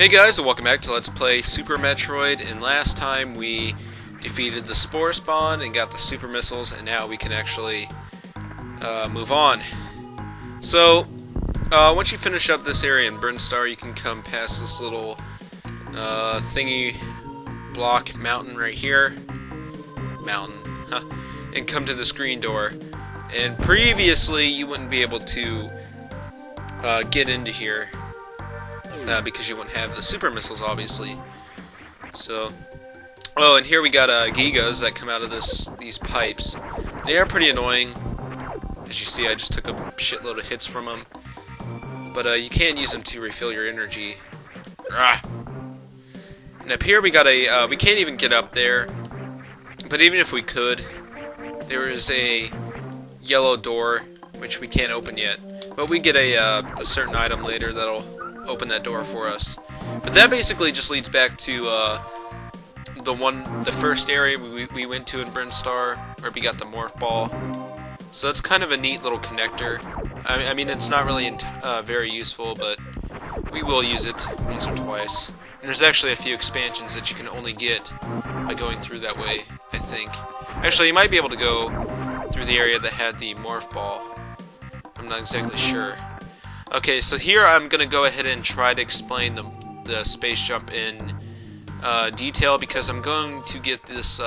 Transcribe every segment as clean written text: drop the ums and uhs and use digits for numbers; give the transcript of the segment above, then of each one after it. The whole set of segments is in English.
Hey guys, and welcome back to Let's Play Super Metroid, and last time we defeated the Spore Spawn and got the Super Missiles, and now we can actually move on. So, once you finish up this area in Brinstar, you can come past this little thingy block mountain right here. And come to this green door. And previously, you wouldn't be able to get into here. Because you wouldn't have the super missiles, obviously. So, oh, and here we got Gigas that come out of these pipes. They are pretty annoying. As you see, I just took a shitload of hits from them. But you can use them to refill your energy. And up here we got we can't even get up there. But even if we could, there is a yellow door which we can't open yet. But we get a certain item later that'll open that door for us. But that basically just leads back to the first area we went to in Brinstar, where we got the morph ball. So that's kind of a neat little connector. I mean, it's not really very useful, but we will use it once or twice. And there's actually a few expansions that you can only get by going through that way, I think. Actually, you might be able to go through the area that had the morph ball. I'm not exactly sure. Okay, so here I'm going to go ahead and try to explain the space jump in detail, because I'm going to get this,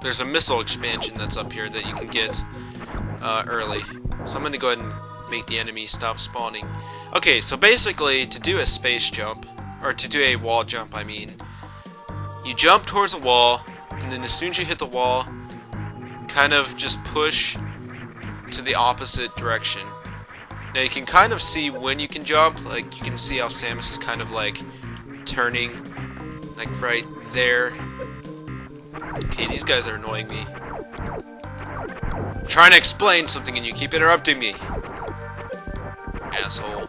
there's a missile expansion that's up here that you can get early. So I'm going to go ahead and make the enemy stop spawning. Okay, so basically, to do a space jump, or to do a wall jump, I mean, you jump towards a wall, and then as soon as you hit the wall, kind of just push to the opposite direction. Now you can kind of see when you can jump, like you can see how Samus is kind of like turning, like right there. Okay, these guys are annoying me. I'm trying to explain something and you keep interrupting me. Asshole.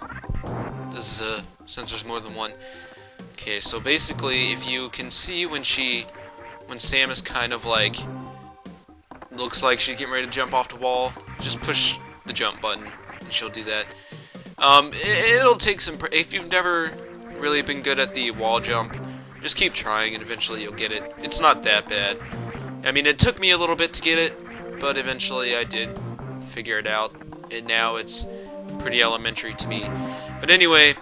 This is since there's more than one. Okay, so basically if you can see when Samus kind of like looks like she's getting ready to jump off the wall, just push the jump button. She'll do that. It'll take some. If you've never really been good at the wall jump, just keep trying, and eventually you'll get it. It's not that bad. I mean, it took me a little bit to get it, but eventually I did figure it out, and now it's pretty elementary to me. But anyway,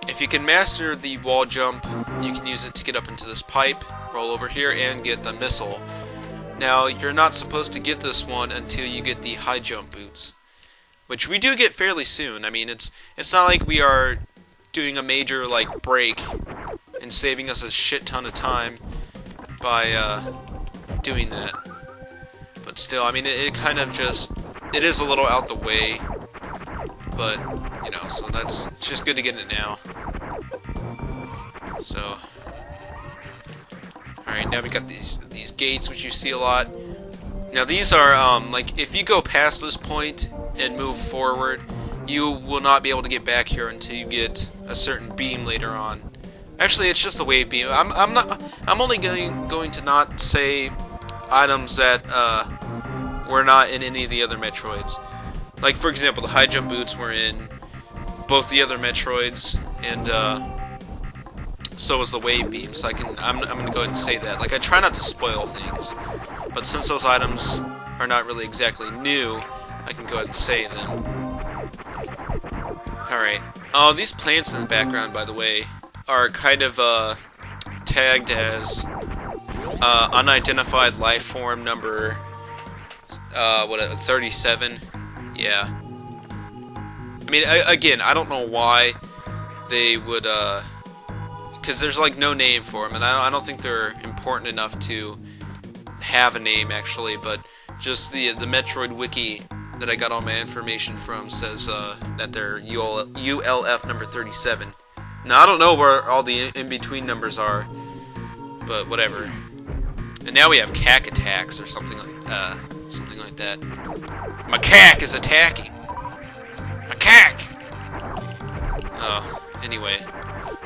if you can master the wall jump, you can use it to get up into this pipe, roll over here, and get the missile. Now, you're not supposed to get this one until you get the high jump boots, which we do get fairly soon. I mean, it's not like we are doing a major like break and saving us a shit ton of time by doing that. But still, I mean, it kind of just, it is a little out the way, but you know, so it's just good to get it now. So, all right, now we got these gates, which you see a lot. Now these are like, if you go past this point and move forward, you will not be able to get back here until you get a certain beam later on. Actually, it's just the wave beam. I'm only going to not say items that were not in any of the other Metroids. Like, for example, the high jump boots were in both the other Metroids, and so was the wave beam. So I'm going to go ahead and say that. Like, I try not to spoil things, but since those items are not really exactly new, I can go ahead and say them. Alright. Oh, these plants in the background, by the way, are kind of tagged as unidentified life form number 37. Yeah. I mean, again, I don't know why they would, because there's like no name for them, and I don't think they're important enough to have a name, actually, but just the Metroid wiki that I got all my information from says that they're ULF number 37. Now, I don't know where all the in-between numbers are, but whatever. And now we have cack attacks or something like that. Macaque is attacking! Macaque! Anyway.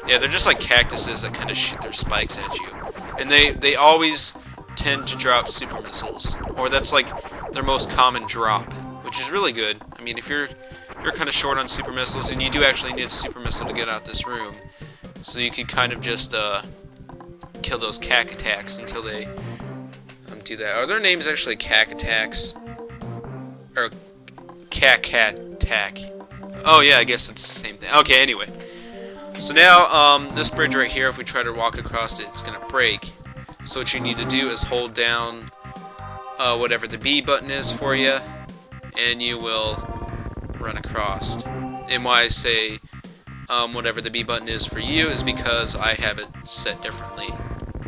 Yeah, they're just like cactuses that kind of shoot their spikes at you. And they always tend to drop super missiles. Or that's like their most common drop, which is really good. I mean, if you're kind of short on super missiles, and you do actually need a super missile to get out this room, So you could kind of just kill those cack attacks until they do that. Are their names actually cack attacks? Or cack attack? Oh yeah, I guess it's the same thing. Okay, anyway. So now, this bridge right here, if we try to walk across it, it's going to break. So what you need to do is hold down whatever the B button is for you, and you will run across. And why I say whatever the B button is for you is because I have it set differently.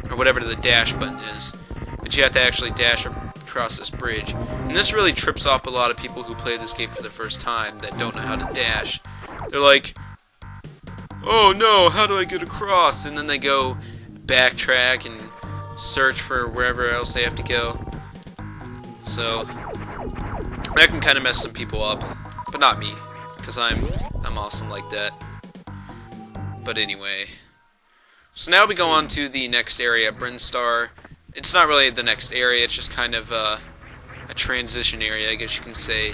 Or whatever the dash button is. But you have to actually dash across this bridge. And this really trips off a lot of people who play this game for the first time that don't know how to dash. They're like, oh no, how do I get across? And then they go backtrack and search for wherever else they have to go. So that can kind of mess some people up, but not me, because I'm awesome like that. But anyway, so now we go on to the next area, Brinstar. It's not really the next area, it's just kind of a transition area, I guess you can say.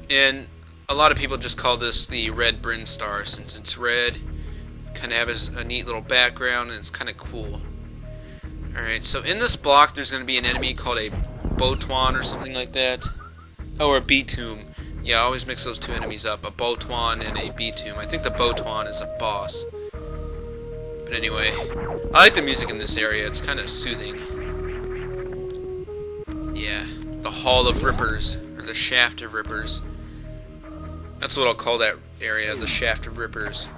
And a lot of people just call this the Red Brinstar, since it's red, kind of has a neat little background, and it's kind of cool. Alright, so in this block there's going to be an enemy called a Botuan or something like that. Oh, or a B-tomb. Yeah, I always mix those two enemies up, a Botuan and a B-tomb. I think the Botuan is a boss. But anyway, I like the music in this area, it's kind of soothing. Yeah, the Hall of Rippers, or the Shaft of Rippers. That's what I'll call that area, the Shaft of Rippers.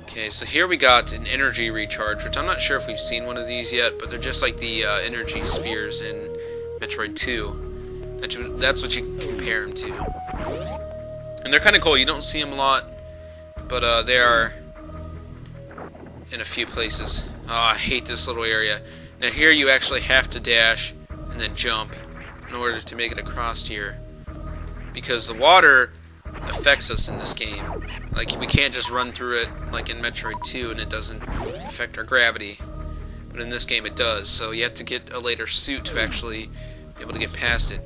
Okay, so here we got an energy recharge, which I'm not sure if we've seen one of these yet, but they're just like the energy spheres in Metroid 2. That's what you can compare them to. And they're kind of cool. You don't see them a lot, but they are in a few places. Oh, I hate this little area. Now here you actually have to dash and then jump in order to make it across here. Because the water affects us in this game. Like, we can't just run through it like in Metroid 2 and it doesn't affect our gravity. But in this game it does, so you have to get a later suit to actually be able to get past it.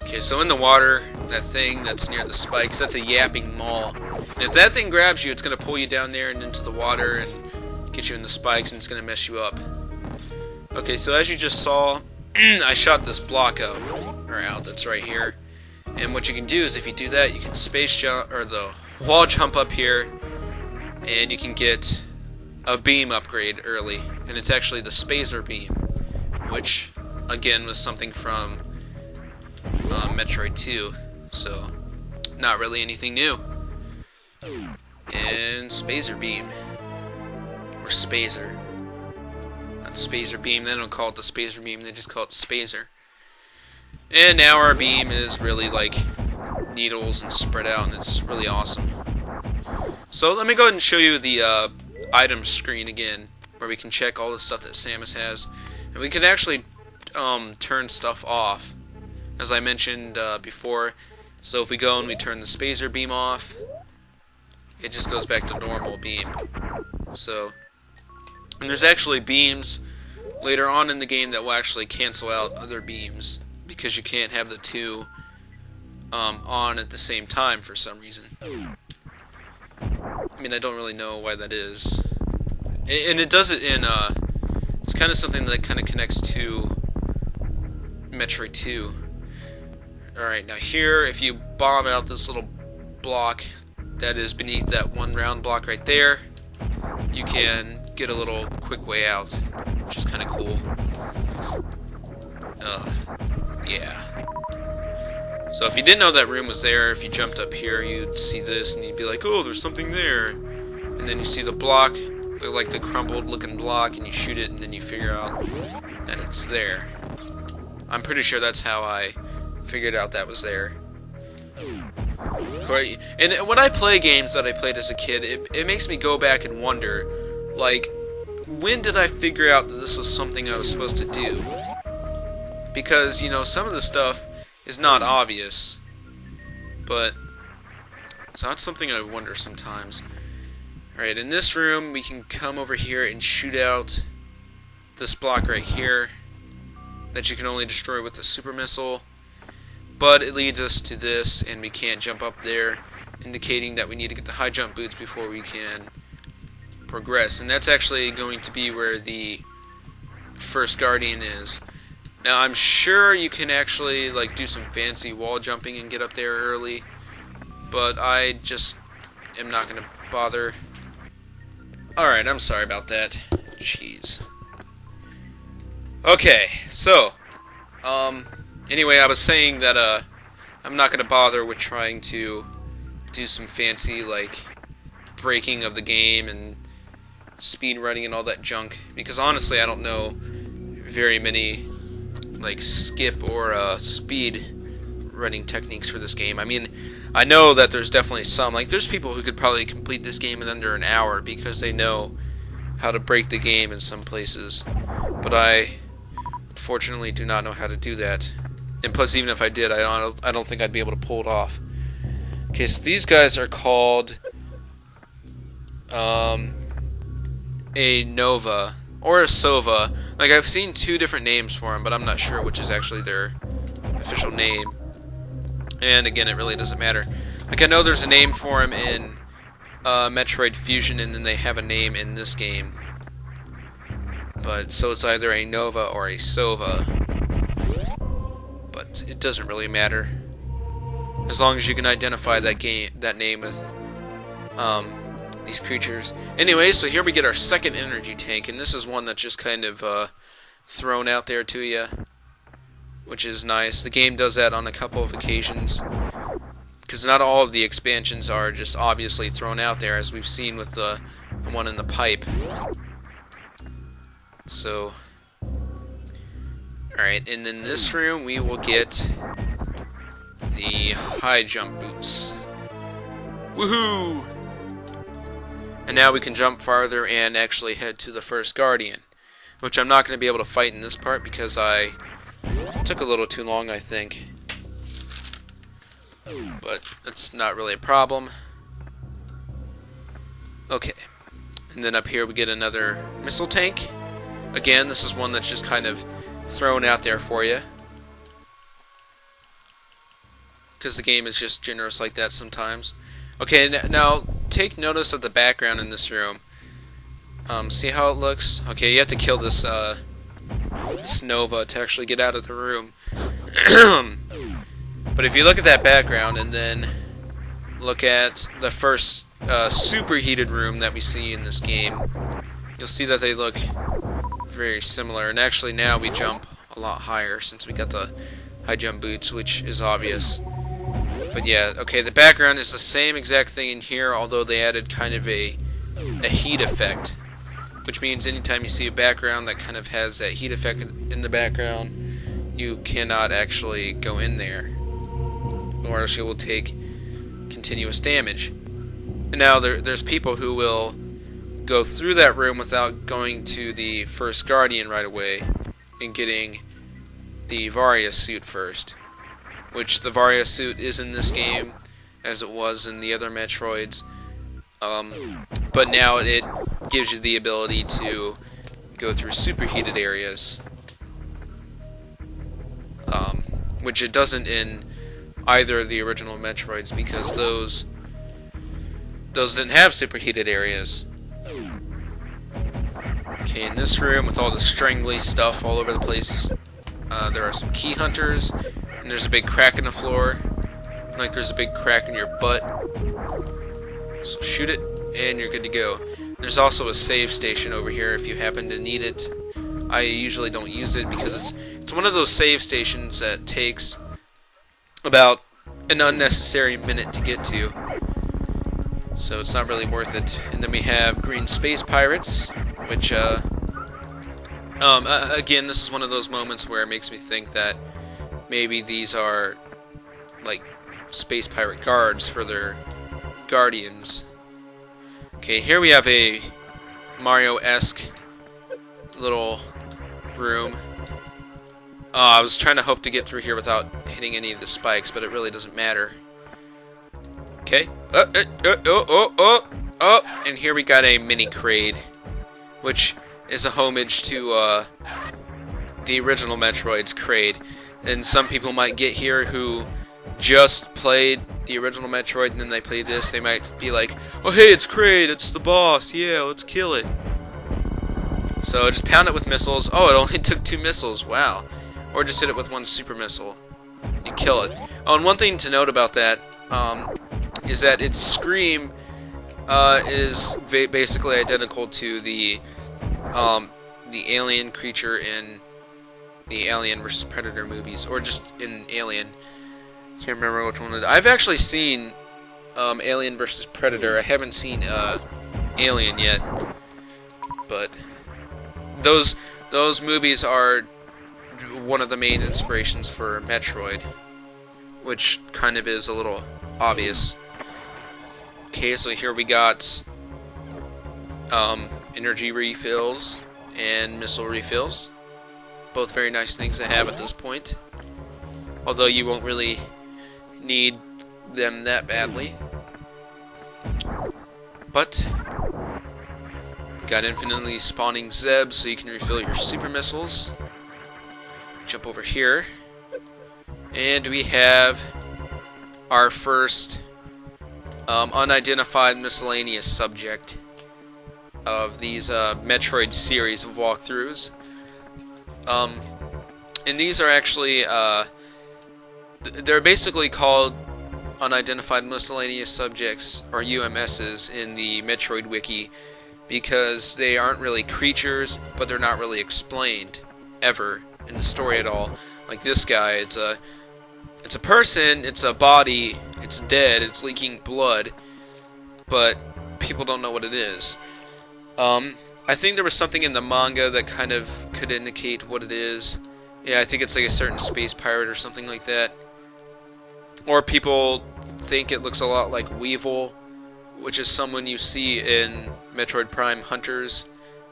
Okay, so in the water, that thing that's near the spikes, that's a yapping maul. And if that thing grabs you, it's going to pull you down there and into the water and get you in the spikes, and it's going to mess you up. Okay, so as you just saw, I shot this block out that's right here. And what you can do is, if you do that, you can space jump, or the wall jump up here, and you can get a beam upgrade early. And it's actually the Spazer beam, which, again, was something from Metroid 2, so not really anything new. And Spazer beam, or Spazer, not Spazer beam. They don't call it the Spazer beam, they just call it Spazer. And now our beam is really like needles and spread out, and it's really awesome. So let me go ahead and show you the item screen again, where we can check all the stuff that Samus has, and we can actually turn stuff off, as I mentioned before. So if we go and we turn the Spazer beam off, it just goes back to normal beam. So, and there's actually beams later on in the game that will actually cancel out other beams, because you can't have the two on at the same time for some reason. I mean, I don't really know why that is. And it does it in, it's kind of something that kind of connects to Metroid 2. Alright, now here, if you bomb out this little block that is beneath that one round block right there, you can get a little quick way out, which is kind of cool. Yeah. So if you didn't know that room was there, if you jumped up here, you'd see this, and you'd be like, oh, there's something there. And then you see the block, like the crumbled looking block, and you shoot it, and then you figure out that it's there. I'm pretty sure that's how I figured out that was there. And when I play games that I played as a kid, it makes me go back and wonder, like, when did I figure out that this was something I was supposed to do? Because, you know, some of the stuff is not obvious, but so that's something I wonder sometimes. Alright, in this room we can come over here and shoot out this block right here that you can only destroy with the super missile, but it leads us to this, and we can't jump up there, indicating that we need to get the high jump boots before we can progress, and that's actually going to be where the first Guardian is. Now I'm sure you can actually like do some fancy wall jumping and get up there early, but I just am not going to bother. Alright, I'm sorry about that. Jeez. Okay, so anyway, I was saying that I'm not going to bother with trying to do some fancy like breaking of the game and speed running and all that junk, because honestly I don't know very many like skip or speed running techniques for this game. I mean, I know that there's definitely some, like there's people who could probably complete this game in under an hour because they know how to break the game in some places, but I unfortunately do not know how to do that. And plus, even if I did, I don't think I'd be able to pull it off. Okay, so these guys are called a Nova or a Sova. Like, I've seen two different names for them, but I'm not sure which is actually their official name. And again, it really doesn't matter. Like, I know there's a name for them in Metroid Fusion, and then they have a name in this game. But so it's either a Nova or a Sova. But it doesn't really matter, as long as you can identify that name with these creatures. Anyway, so here we get our second energy tank, and this is one that's just kind of thrown out there to you, which is nice. The game does that on a couple of occasions, because not all of the expansions are just obviously thrown out there, as we've seen with the one in the pipe. So, alright, and in this room we will get the high jump boots. Woohoo! And now we can jump farther and actually head to the first Guardian, which I'm not going to be able to fight in this part because I took a little too long, I think. But that's not really a problem. Okay. And then up here we get another missile tank. Again, this is one that's just kind of thrown out there for you, because the game is just generous like that sometimes. Okay, now take notice of the background in this room. See how it looks? Okay, you have to kill this, this Nova to actually get out of the room. But if you look at that background and then look at the first superheated room that we see in this game, you'll see that they look very similar. And actually now we jump a lot higher since we got the high jump boots, which is obvious. But yeah, okay, the background is the same exact thing in here, although they added kind of a heat effect, which means anytime you see a background that kind of has that heat effect in the background, you cannot actually go in there, or else you will take continuous damage. And now there's people who will go through that room without going to the first Guardian right away and getting the Varia suit first, which the Varia suit is in this game as it was in the other Metroids, but now it gives you the ability to go through superheated areas, which it doesn't in either of the original Metroids, because those didn't have superheated areas. Okay, in this room with all the strangly stuff all over the place, there are some key hunters, and there's a big crack in the floor, like there's a big crack in your butt. So shoot it, and you're good to go. There's also a save station over here if you happen to need it. I usually don't use it because it's one of those save stations that takes about an unnecessary minute to get to, so it's not really worth it. And then we have green space pirates, which again, this is one of those moments where it makes me think that maybe these are like space pirate guards for their guardians. Okay, here we have a Mario-esque little room. I was trying to hope to get through here without hitting any of the spikes, but it really doesn't matter. Okay. And here we got a mini-kraid, which is a homage to the original Metroid's Kraid. And some people might get here who just played the original Metroid and then they play this, they might be like, oh hey, it's Kraid, it's the boss, yeah, let's kill it. So just pound it with missiles. Oh, it only took 2 missiles, wow. Or just hit it with 1 super missile. You kill it. Oh, and one thing to note about that is that its scream is basically identical to the alien creature in the Alien vs. Predator movies, or just in Alien. Can't remember which one. I've actually seen Alien vs. Predator. I haven't seen Alien yet, but those movies are one of the main inspirations for Metroid, which kind of is a little obvious. Okay, so here we got energy refills and missile refills. Both very nice things to have at this point, although you won't really need them that badly. But got infinitely spawning Zebs, so you can refill your super missiles. Jump over here, and we have our first unidentified miscellaneous subject of these Metroid series of walkthroughs. And these are actually they're basically called unidentified miscellaneous subjects, or UMSs, in the Metroid wiki, because they aren't really creatures, but they're not really explained ever in the story at all. Like this guy, it's a person, it's a body, it's dead, it's leaking blood, but people don't know what it is. I think there was something in the manga that kind of could indicate what it is. Yeah, I think it's like a certain space pirate or something like that. Or people think it looks a lot like Weevil, which is someone you see in Metroid Prime Hunters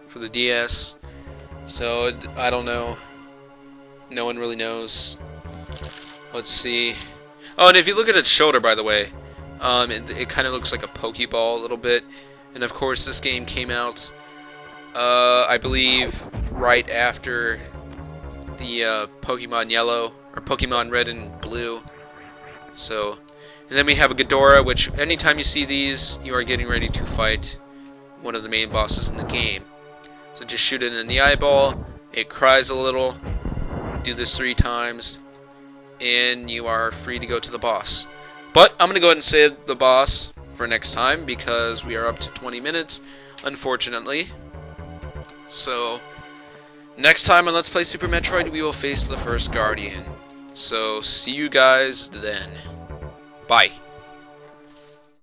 for the DS. So, I don't know. No one really knows. Let's see. Oh, and if you look at its shoulder, by the way, it kind of looks like a Pokeball a little bit. And of course, this game came out, I believe, right after the Pokemon Yellow, or Pokemon Red and Blue. So, and then we have a Ghidorah, which anytime you see these, you are getting ready to fight one of the main bosses in the game. So just shoot it in the eyeball, it cries a little, do this 3 times, and you are free to go to the boss. But I'm going to go ahead and save the boss for next time, because we are up to 20 minutes, unfortunately. So, next time on Let's Play Super Metroid, we will face the first Guardian. So, see you guys then. Bye.